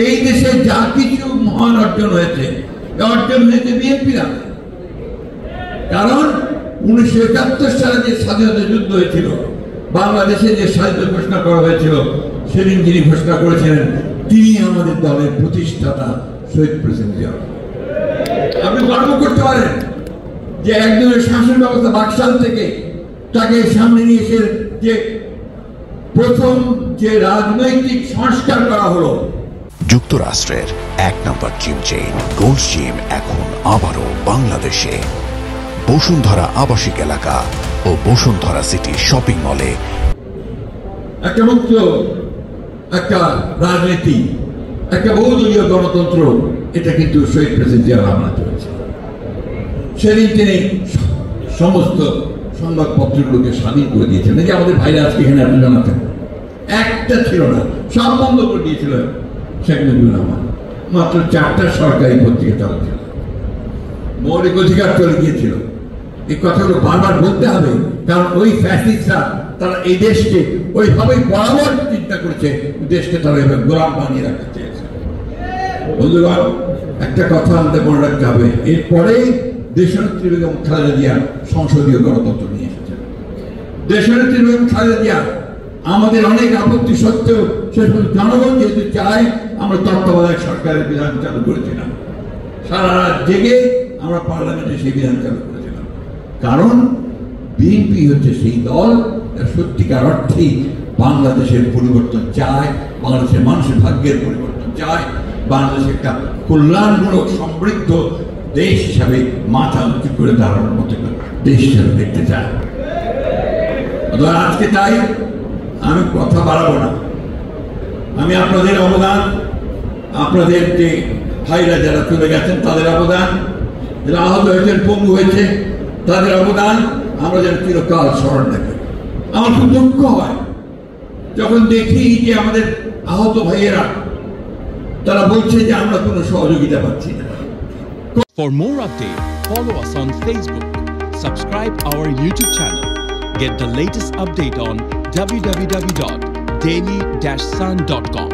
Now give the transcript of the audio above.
এই দেশে যা কিছু মহান অর্জন হয়েছে বিএনপির আমলে। কারণ 1971 সালে যে স্বাধীনতা যুদ্ধ হয়েছিল, বাংলাদেশে যে স্বাধীনতা ঘোষণা করা হয়েছিল, সেদিন যিনি ঘোষণা করেছিলেন তিনি আমাদের দলের প্রতিষ্ঠাতা শহীদ প্রেসিডেন্ট জিয়া। আপনি গর্ব করতে পারেন যে একজনের শাসন ব্যবস্থা বাকশাল থেকে তাকে সামনে নিয়ে এসে যে প্রথম যে রাজনৈতিক সংস্কার করা হলো। যুক্তরাষ্ট্রের 1 নম্বর জিম চেইন গোল্ডস জিম এখন আবারও বাংলাদেশে। বসুন্ধরা আবাসিক এলাকা ও বসুন্ধরা সিটি শপিং মলে একটা মুক্ত একটা রাজনীতি, একটা বহুদলীয় গণতন্ত্র, এটা কিন্তু শহীদ প্রেসিডেন্ট জিয়া রহমান করেছে। সেদিন তিনি সমস্ত সংবাদপত্রগুলোকে স্বাধীন করে দিয়েছেন। যে আমাদের ভাইরা আজকে এখানে আপনি জানাতেন, একটা ছিল না, সব বন্ধ করে দিয়েছিল শেখ মুজিবুর রহমান। মাত্র 4টা সরকারি পত্রিকা চালু ছিল, মৌলিক অধিকার চলে গিয়েছিল। এই কথাগুলো বারবার বলতে হবে, কারণ ওই ফ্যাসিস্টরা তারা এই দেশকে ওইভাবেই বরাবর চিন্তা করেছে, দেশকে তারা এইভাবে গোলাম বানিয়ে রাখতে চেয়েছে। বন্ধুগণ, একটা কথা আমাদের মনে রাখতে হবে, এরপরে দেশনেত্রী বেগম খালেদা জিয়া সংসদীয় গণতন্ত্র নিয়ে এসেছেন। দেশনেত্রী বেগম খালেদা জিয়া আমাদের অনেক আপত্তি সত্ত্বেও শেষ পর্যন্ত জনগণ যেহেতু চায়, আমরা তত্ত্বাবধায়ক সরকারের বিধান চালু করেছিলাম। সারা রাত জেগে আমরা পার্লামেন্টে সেই বিধান চালু করেছিলাম। কারণ বিএনপি হচ্ছে সেই দল সত্যিকার অর্থেই বাংলাদেশের পরিবর্তন চায়, বাংলাদেশের মানুষের ভাগ্যের পরিবর্তন চায়, বাংলাদেশ একটা কল্যাণমূলক সমৃদ্ধ দেশ হিসাবে মাথা উঁচু করে দাঁড়ানোর মতো দেশ হিসাবে দেখতে চায়। আজকে তাই আমি কথা বাড়াবো না। আমি আপনাদের অবদান, আপনাদের যে ভাইরা যারা চলে গেছেন তাদের অবদান, যারা আহত হয়েছেন, পঙ্গু হয়েছে, তাদের অবদান আমরা যেন চিরকাল স্মরণ রাখি। আমার খুব দুঃখ হয় যখন দেখি যে আমাদের আহত ভাইয়েরা তারা বলছে যে আমরা কোনো সহযোগিতা পাচ্ছি না। For more updates, follow us on Facebook, subscribe our YouTube channel, get the latest update on www.daily-sun.com.